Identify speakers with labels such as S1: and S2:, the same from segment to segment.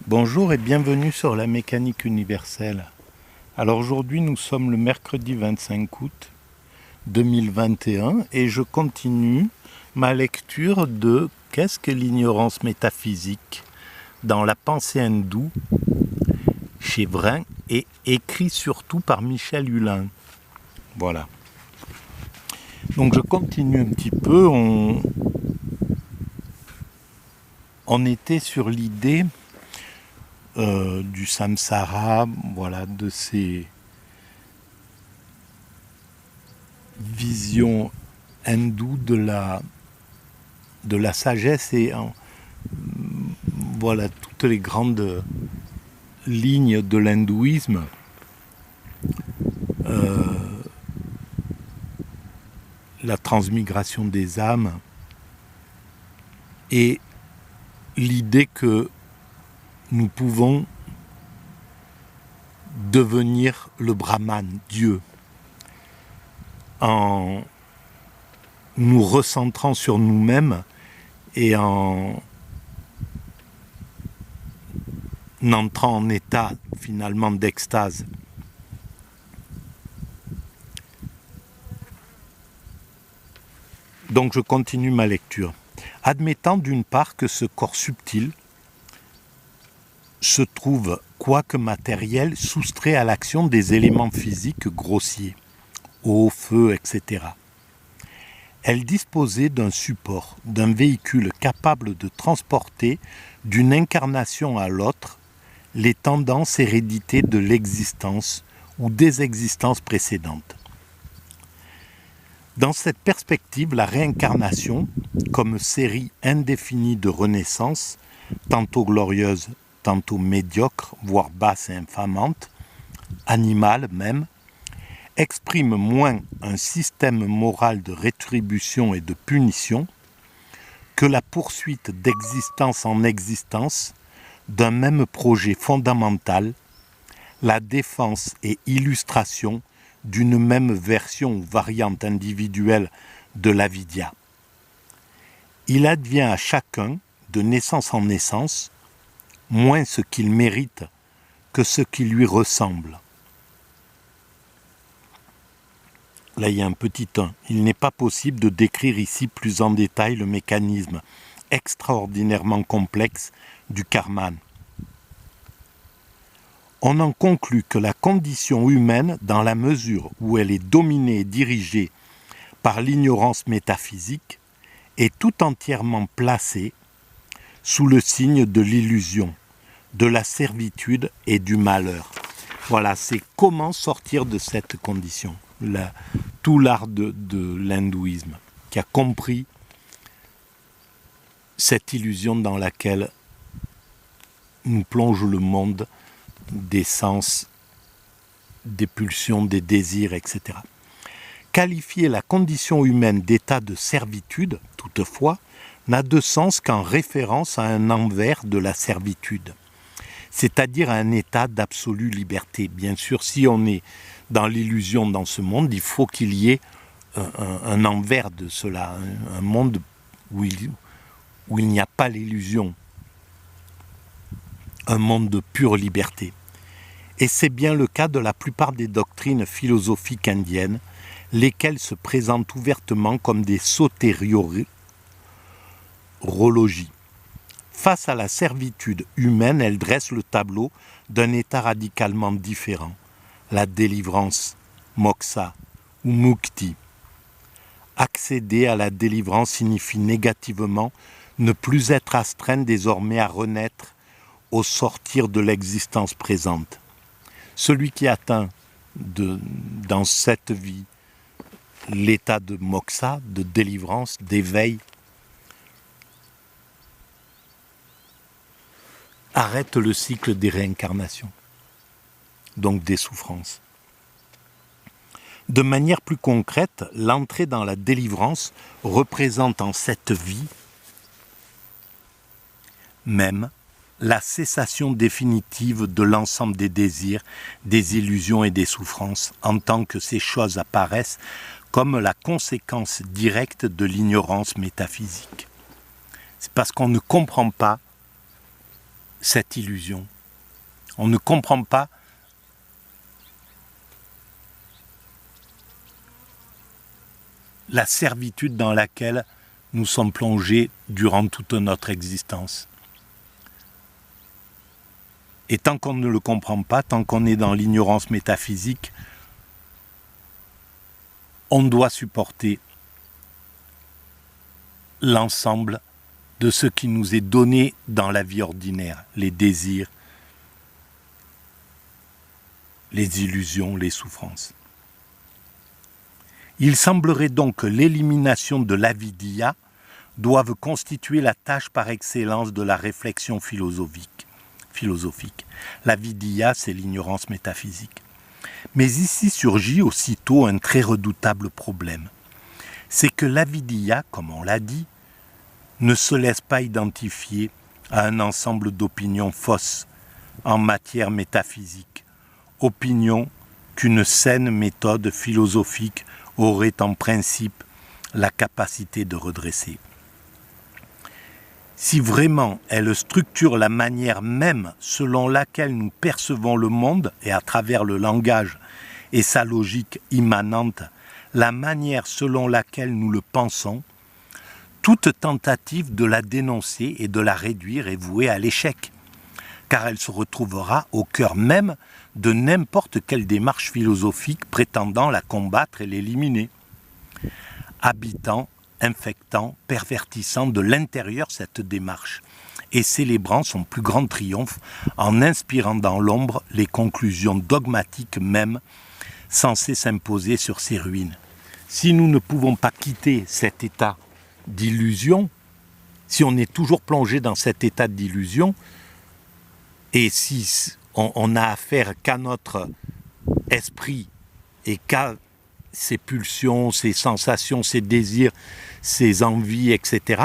S1: Bonjour et bienvenue sur la mécanique universelle. Alors aujourd'hui nous sommes le mercredi 25 août 2021 et je continue ma lecture de Qu'est-ce que l'ignorance métaphysique dans la pensée hindoue chez Vrin et écrit surtout par Michel Hulin. Voilà. Donc je continue un petit peu, on était sur l'idée du samsara, voilà, de ces visions hindoues de la sagesse et voilà toutes les grandes lignes de l'hindouisme. La transmigration des âmes et l'idée que nous pouvons devenir le Brahman, Dieu, en nous recentrant sur nous-mêmes et en entrant en état finalement d'extase. Donc je continue ma lecture. Admettant d'une part que ce corps subtil se trouve, quoique matériel, soustrait à l'action des éléments physiques grossiers, eau, feu, etc. Elle disposait d'un support, d'un véhicule capable de transporter d'une incarnation à l'autre les tendances héréditées de l'existence ou des existences précédentes. Dans cette perspective, la réincarnation, comme série indéfinie de renaissances, tantôt glorieuse, tantôt médiocre, voire basse et infamante, animale même, exprime moins un système moral de rétribution et de punition que la poursuite d'existence en existence d'un même projet fondamental, la défense et illustration d'une même version ou variante individuelle de l'avidya. Il advient à chacun, de naissance en naissance, moins ce qu'il mérite que ce qui lui ressemble. Là, il y a un petit 1. Il n'est pas possible de décrire ici plus en détail le mécanisme extraordinairement complexe du karman. On en conclut que la condition humaine, dans la mesure où elle est dominée et dirigée par l'ignorance métaphysique, est tout entièrement placée sous le signe de l'illusion, de la servitude et du malheur. Voilà, c'est comment sortir de cette condition. Tout l'art de l'hindouisme, qui a compris cette illusion dans laquelle nous plonge le monde des sens, des pulsions, des désirs, etc. Qualifier la condition humaine d'état de servitude, toutefois, n'a de sens qu'en référence à un envers de la servitude, c'est-à-dire à un état d'absolue liberté. Bien sûr, si on est dans l'illusion dans ce monde, il faut qu'il y ait un envers de cela, un monde où il n'y a pas l'illusion, un monde de pure liberté. Et c'est bien le cas de la plupart des doctrines philosophiques indiennes, lesquelles se présentent ouvertement comme des sotériologies. Face à la servitude humaine, elles dressent le tableau d'un état radicalement différent, la délivrance, moksha ou mukti. Accéder à la délivrance signifie négativement ne plus être astreint désormais à renaître au sortir de l'existence présente. Celui qui atteint dans cette vie l'état de moksha, de délivrance, d'éveil, arrête le cycle des réincarnations, donc des souffrances. De manière plus concrète, l'entrée dans la délivrance représente en cette vie même la cessation définitive de l'ensemble des désirs, des illusions et des souffrances, en tant que ces choses apparaissent comme la conséquence directe de l'ignorance métaphysique. C'est parce qu'on ne comprend pas cette illusion. On ne comprend pas la servitude dans laquelle nous sommes plongés durant toute notre existence. Et tant qu'on ne le comprend pas, tant qu'on est dans l'ignorance métaphysique, on doit supporter l'ensemble de ce qui nous est donné dans la vie ordinaire, les désirs, les illusions, les souffrances. Il semblerait donc que l'élimination de l'avidya doive constituer la tâche par excellence de la réflexion philosophique. L'avidya, c'est l'ignorance métaphysique. Mais ici surgit aussitôt un très redoutable problème. C'est que l'avidya, comme on l'a dit, ne se laisse pas identifier à un ensemble d'opinions fausses en matière métaphysique, opinions qu'une saine méthode philosophique aurait en principe la capacité de redresser. Si vraiment elle structure la manière même selon laquelle nous percevons le monde et à travers le langage et sa logique immanente, la manière selon laquelle nous le pensons, toute tentative de la dénoncer et de la réduire est vouée à l'échec, car elle se retrouvera au cœur même de n'importe quelle démarche philosophique prétendant la combattre et l'éliminer, habitant, infectant, pervertissant de l'intérieur cette démarche et célébrant son plus grand triomphe en inspirant dans l'ombre les conclusions dogmatiques mêmes censées s'imposer sur ses ruines. Si nous ne pouvons pas quitter cet état d'illusion, si on est toujours plongé dans cet état d'illusion, et si on n'a affaire qu'à notre esprit et qu'à ses pulsions, ses sensations, ses désirs, ses envies, etc.,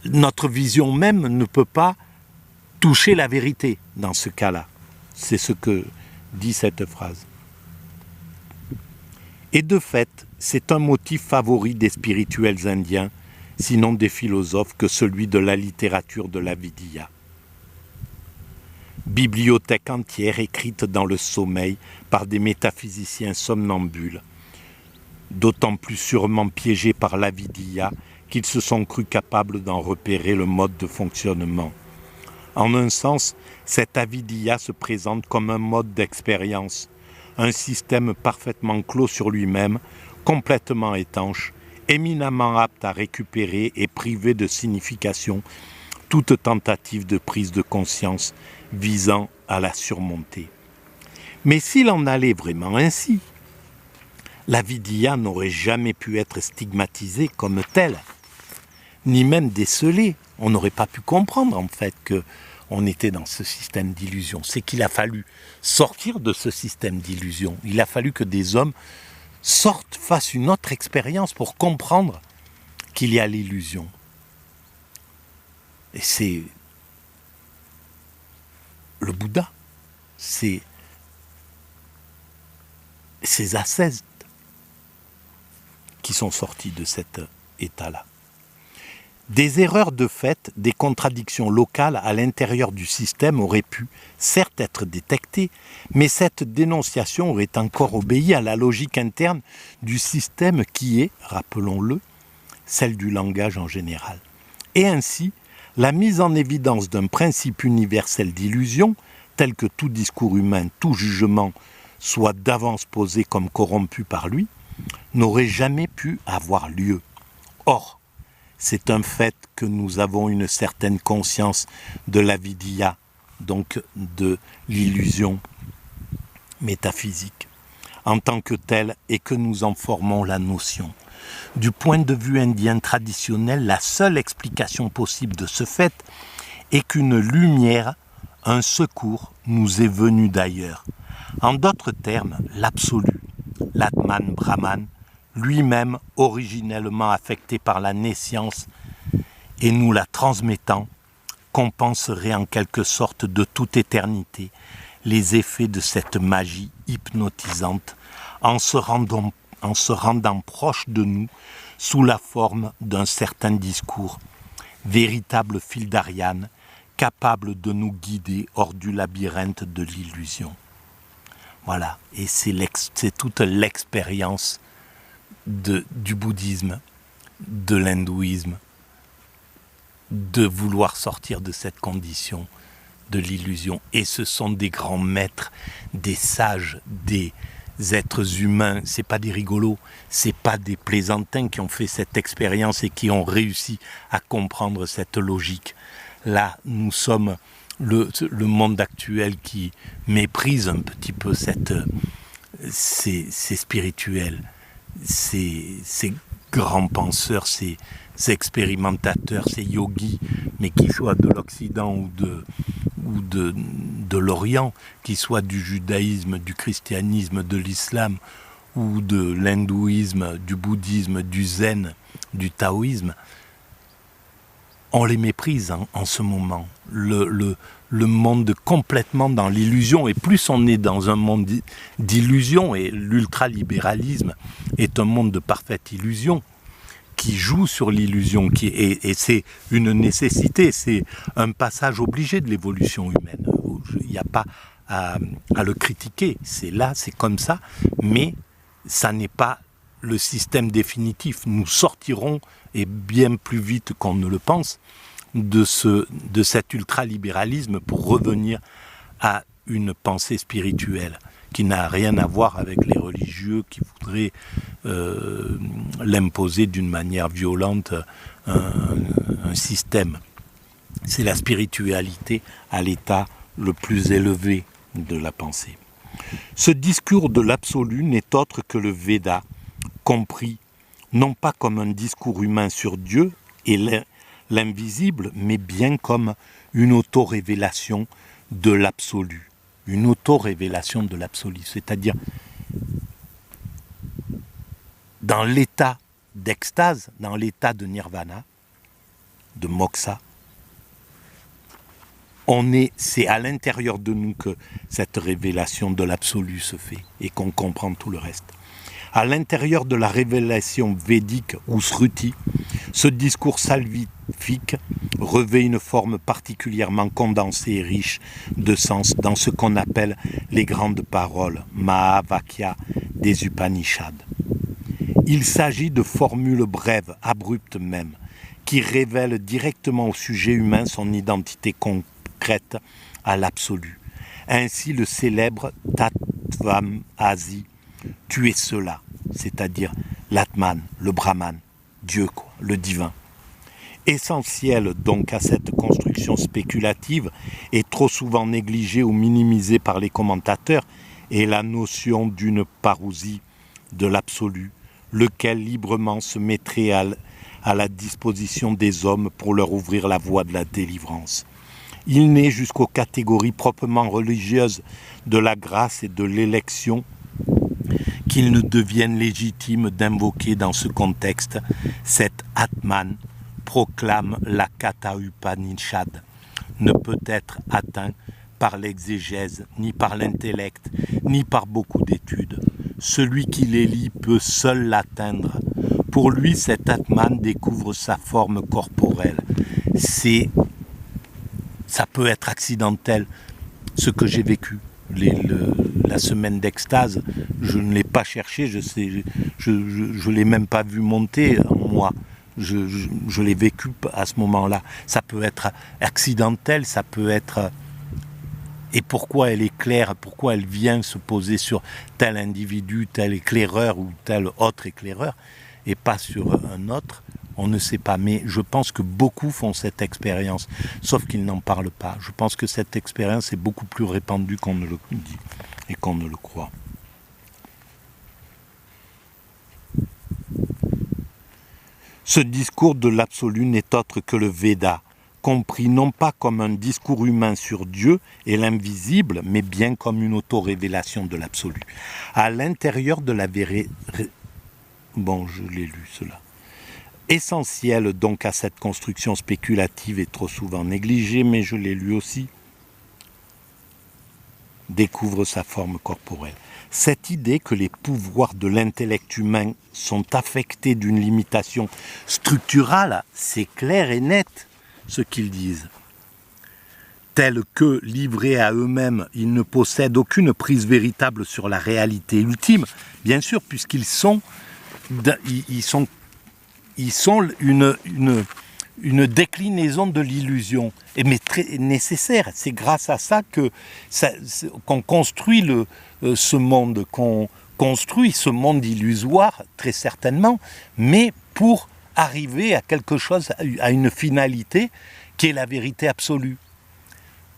S1: notre vision même ne peut pas toucher la vérité dans ce cas-là. C'est ce que dit cette phrase. Et de fait, c'est un motif favori des spirituels indiens, sinon des philosophes, que celui de la littérature de l'avidya. Bibliothèque entière écrite dans le sommeil par des métaphysiciens somnambules, d'autant plus sûrement piégés par l'avidya qu'ils se sont crus capables d'en repérer le mode de fonctionnement. En un sens, cette avidya se présente comme un mode d'expérience, un système parfaitement clos sur lui-même, complètement étanche, éminemment apte à récupérer et priver de signification toute tentative de prise de conscience visant à la surmonter. Mais s'il en allait vraiment ainsi, l'avidya n'aurait jamais pu être stigmatisée comme telle, ni même décelée. On n'aurait pas pu comprendre en fait qu'on était dans ce système d'illusion. C'est qu'il a fallu sortir de ce système d'illusion. Il a fallu que des hommes sortent, fassent une autre expérience pour comprendre qu'il y a l'illusion. Et c'est le Bouddha, c'est ces ascètes qui sont sortis de cet état-là. Des erreurs de fait, des contradictions locales à l'intérieur du système auraient pu, certes, être détectées, mais cette dénonciation aurait encore obéi à la logique interne du système qui est, rappelons-le, celle du langage en général. Et ainsi, la mise en évidence d'un principe universel d'illusion, tel que tout discours humain, tout jugement soit d'avance posé comme corrompu par lui, n'aurait jamais pu avoir lieu. Or, c'est un fait que nous avons une certaine conscience de l'avidya, donc de l'illusion métaphysique, en tant que telle, et que nous en formons la notion. Du point de vue indien traditionnel, la seule explication possible de ce fait est qu'une lumière, un secours, nous est venu d'ailleurs. En d'autres termes, l'absolu, l'Atman Brahman, lui-même originellement affecté par la nescience et nous la transmettant, compenserait en quelque sorte de toute éternité les effets de cette magie hypnotisante en se rendant proche de nous sous la forme d'un certain discours, véritable fil d'Ariane, capable de nous guider hors du labyrinthe de l'illusion. Voilà, et c'est toute l'expérience du bouddhisme, de l'hindouisme, de vouloir sortir de cette condition de l'illusion. Et ce sont des grands maîtres, des sages, des êtres humains. C'est pas des rigolos, c'est pas des plaisantins qui ont fait cette expérience et qui ont réussi à comprendre cette logique. Là, nous sommes le monde actuel qui méprise un petit peu ces spirituels, ces grands penseurs, ces expérimentateurs, ces yogis, mais qu'ils soient de l'Occident ou de l'Orient, qu'ils soient du judaïsme, du christianisme, de l'islam, ou de l'hindouisme, du bouddhisme, du zen, du taoïsme, on les méprise en ce moment. Le monde complètement dans l'illusion, et plus on est dans un monde d'illusion, et l'ultralibéralisme est un monde de parfaite illusion, qui joue sur l'illusion, et c'est une nécessité, c'est un passage obligé de l'évolution humaine. Il n'y a pas à le critiquer, c'est là, c'est comme ça, mais ça n'est pas le système définitif. Nous sortirons, et bien plus vite qu'on ne le pense, de cet ultralibéralisme pour revenir à une pensée spirituelle qui n'a rien à voir avec les religieux qui voudraient l'imposer d'une manière violente, un système. C'est la spiritualité à l'état le plus élevé de la pensée. Ce discours de l'absolu n'est autre que le Veda, compris non pas comme un discours humain sur Dieu et l'invisible, mais bien comme une auto-révélation de l'absolu. Une auto-révélation de l'absolu, c'est-à-dire dans l'état d'extase, dans l'état de nirvana, de moksha, c'est à l'intérieur de nous que cette révélation de l'absolu se fait et qu'on comprend tout le reste. À l'intérieur de la révélation védique ou sruti, ce discours salvifique revêt une forme particulièrement condensée et riche de sens dans ce qu'on appelle les grandes paroles, Mahavakya des Upanishads. Il s'agit de formules brèves, abruptes même, qui révèlent directement au sujet humain son identité concrète à l'absolu. Ainsi le célèbre Tattvam Asi, tu es cela, c'est-à-dire l'Atman, le Brahman, Dieu, le divin. Essentiel donc à cette construction spéculative et trop souvent négligée ou minimisée par les commentateurs est la notion d'une parousie de l'absolu, lequel librement se mettrait à la disposition des hommes pour leur ouvrir la voie de la délivrance. Il n'est jusqu'aux catégories proprement religieuses de la grâce et de l'élection qu'il ne devienne légitime d'invoquer dans ce contexte cet Atman, proclame la Katha Upanishad, ne peut être atteint par l'exégèse, ni par l'intellect, ni par beaucoup d'études. Celui qui les lit peut seul l'atteindre. Pour lui, cet Atman découvre sa forme corporelle. Ça peut être accidentel, ce que j'ai vécu. La semaine d'extase, je ne l'ai pas cherché, je l'ai même pas vu monter en moi. Je l'ai vécu à ce moment-là. Ça peut être accidentel, ça peut être... Et pourquoi elle est claire, pourquoi elle vient se poser sur tel individu, tel éclaireur ou tel autre éclaireur, et pas sur un autre, on ne sait pas. Mais je pense que beaucoup font cette expérience, sauf qu'ils n'en parlent pas. Je pense que cette expérience est beaucoup plus répandue qu'on ne le dit et qu'on ne le croit. Ce discours de l'absolu n'est autre que le Veda, compris non pas comme un discours humain sur Dieu et l'invisible, mais bien comme une auto-révélation de l'absolu. À l'intérieur de la vérité... Bon, je l'ai lu, cela. Essentiel donc à cette construction spéculative et trop souvent négligée, mais je l'ai lu aussi, découvre sa forme corporelle. Cette idée que les pouvoirs de l'intellect humain sont affectés d'une limitation structurale, c'est clair et net. ce qu'ils disent. Tels que, livrés à eux-mêmes, ils ne possèdent aucune prise véritable sur la réalité ultime, bien sûr, puisqu'ils sont, une déclinaison de l'illusion, mais très nécessaire. C'est grâce à ça qu'on construit ce monde, qu'on construit ce monde illusoire, très certainement, mais pour arriver à quelque chose, à une finalité qui est la vérité absolue.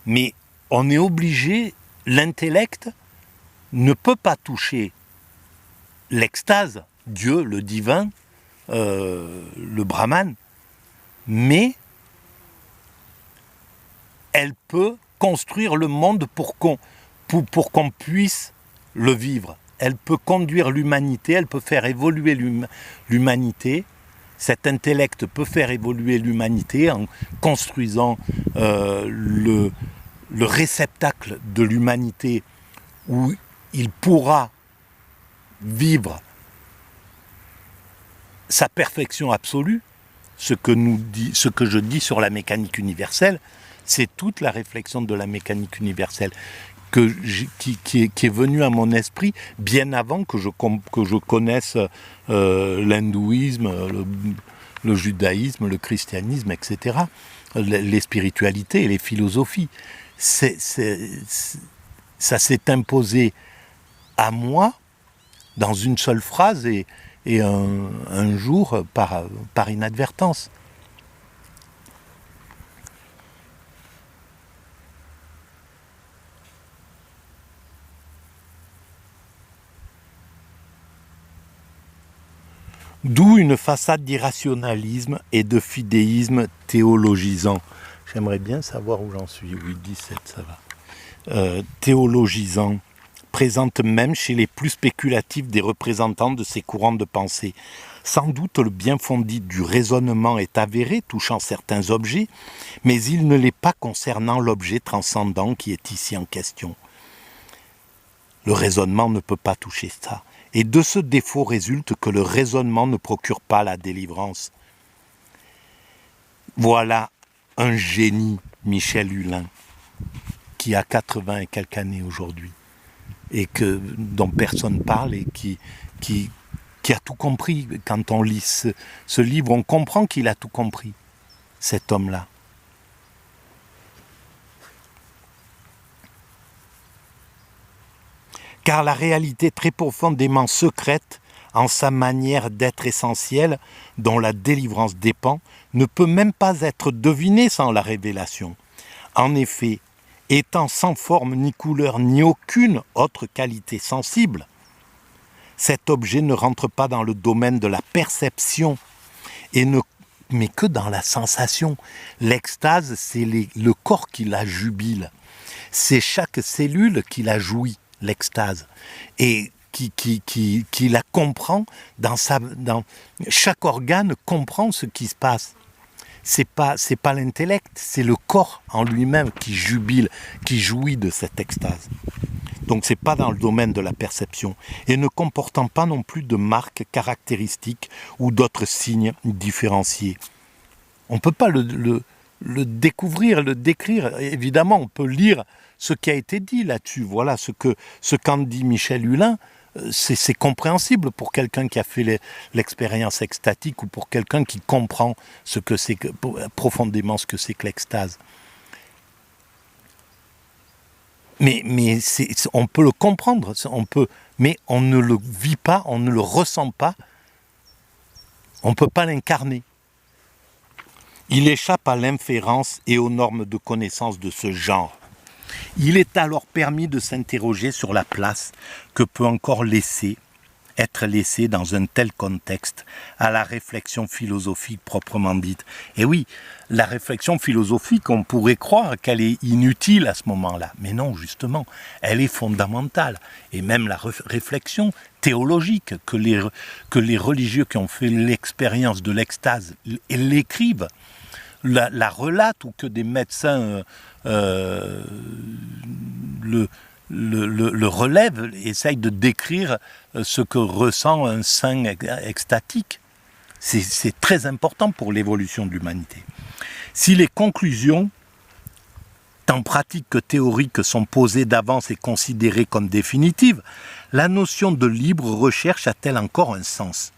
S1: Mais on est obligé, l'intellect ne peut pas toucher l'extase, Dieu, le divin, le Brahman, mais elle peut construire le monde pour qu'on puisse le vivre. Elle peut conduire l'humanité, elle peut faire évoluer l'humanité. Cet intellect peut faire évoluer l'humanité en construisant le réceptacle de l'humanité où il pourra vivre sa perfection absolue. Ce que je dis sur la mécanique universelle, c'est toute la réflexion de la mécanique universelle qui est venue à mon esprit bien avant que je connaisse l'hindouisme, le judaïsme, le christianisme, etc., les spiritualités et les philosophies. Ça s'est imposé à moi dans une seule phrase et un jour par inadvertance. D'où une façade d'irrationalisme et de fidéisme théologisant. J'aimerais bien savoir où j'en suis. Oui, 17, ça va. Théologisant, présente même chez les plus spéculatifs des représentants de ces courants de pensée. Sans doute le bien fondé du raisonnement est avéré touchant certains objets, mais il ne l'est pas concernant l'objet transcendant qui est ici en question. Le raisonnement ne peut pas toucher ça. Et de ce défaut résulte que le raisonnement ne procure pas la délivrance. Voilà un génie, Michel Hulin, qui a 80 et quelques années aujourd'hui, et dont personne parle, et qui a tout compris. Quand on lit ce livre, on comprend qu'il a tout compris, cet homme-là. Car la réalité très profondément secrète, en sa manière d'être essentielle, dont la délivrance dépend, ne peut même pas être devinée sans la révélation. En effet, étant sans forme ni couleur ni aucune autre qualité sensible, cet objet ne rentre pas dans le domaine de la perception, mais que dans la sensation. L'extase, c'est le corps qui la jubile, c'est chaque cellule qui la jouit, l'extase, et qui la comprend dans chaque organe comprend ce qui se passe. C'est pas l'intellect, c'est le corps en lui-même qui jubile, qui jouit de cette extase. Donc c'est pas dans le domaine de la perception et ne comportant pas non plus de marques caractéristiques ou d'autres signes différenciés. On peut pas le découvrir, le décrire. Évidemment, on peut lire ce qui a été dit là-dessus. Voilà ce qu'en dit Michel Hulin. C'est compréhensible pour quelqu'un qui a fait l'expérience extatique ou pour quelqu'un qui comprend profondément ce que c'est que l'extase. Mais on peut le comprendre, mais on ne le vit pas, on ne le ressent pas, on ne peut pas l'incarner. Il échappe à l'inférence et aux normes de connaissance de ce genre. Il est alors permis de s'interroger sur la place que peut encore être laissée dans un tel contexte à la réflexion philosophique proprement dite. Et oui, la réflexion philosophique, on pourrait croire qu'elle est inutile à ce moment-là. Mais non, justement, elle est fondamentale. Et même la réflexion théologique que les religieux qui ont fait l'expérience de l'extase l'écrivent, la relatent, ou que des médecins le relèvent, essayent de décrire ce que ressent un saint extatique. C'est très important pour l'évolution de l'humanité. Si les conclusions, tant pratiques que théoriques, sont posées d'avance et considérées comme définitives, la notion de libre recherche a-t-elle encore un sens?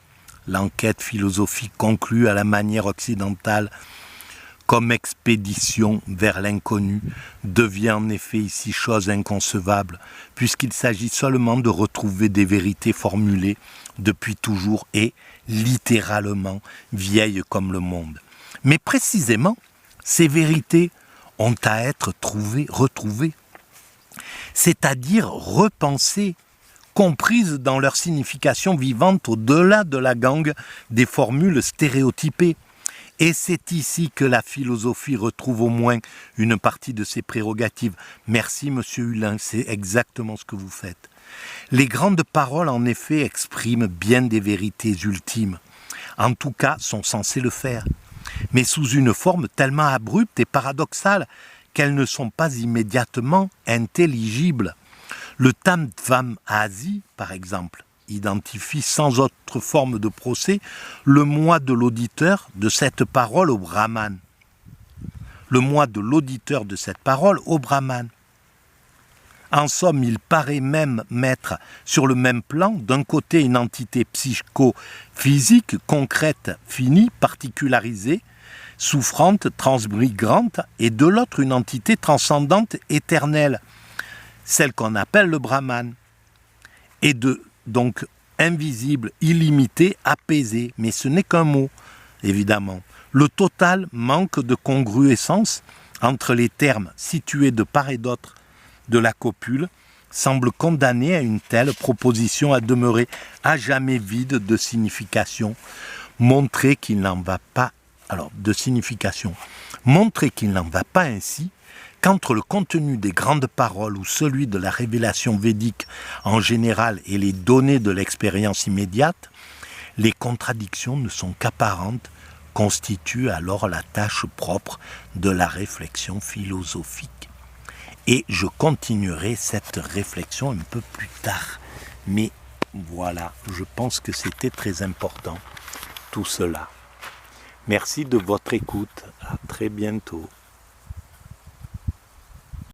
S1: L'enquête philosophique conclut à la manière occidentale comme expédition vers l'inconnu devient en effet ici chose inconcevable, puisqu'il s'agit seulement de retrouver des vérités formulées depuis toujours et, littéralement, vieilles comme le monde. Mais précisément, ces vérités ont à être retrouvées, c'est-à-dire repensées, comprises dans leur signification vivante au-delà de la gangue des formules stéréotypées. Et c'est ici que la philosophie retrouve au moins une partie de ses prérogatives. Merci, monsieur Hulin, c'est exactement ce que vous faites. Les grandes paroles, en effet, expriment bien des vérités ultimes. En tout cas, sont censées le faire. Mais sous une forme tellement abrupte et paradoxale qu'elles ne sont pas immédiatement intelligibles. Le Tattvam Asi, par exemple, identifie sans autre forme de procès le moi de l'auditeur de cette parole au Brahman. Le moi de l'auditeur de cette parole au Brahman. En somme, il paraît même mettre sur le même plan, d'un côté une entité psychophysique, concrète, finie, particularisée, souffrante, transmigrante, et de l'autre une entité transcendante, éternelle, celle qu'on appelle le Brahman, et donc invisible, illimité, apaisé, mais ce n'est qu'un mot, évidemment. Le total manque de congruence entre les termes situés de part et d'autre de la copule semble condamner à une telle proposition à demeurer à jamais vide de signification, montrer qu'il n'en va pas ainsi qu'entre le contenu des grandes paroles ou celui de la révélation védique en général et les données de l'expérience immédiate, les contradictions ne sont qu'apparentes, constituent alors la tâche propre de la réflexion philosophique. Et je continuerai cette réflexion un peu plus tard. Mais voilà, je pense que c'était très important, tout cela. Merci de votre écoute. À très bientôt.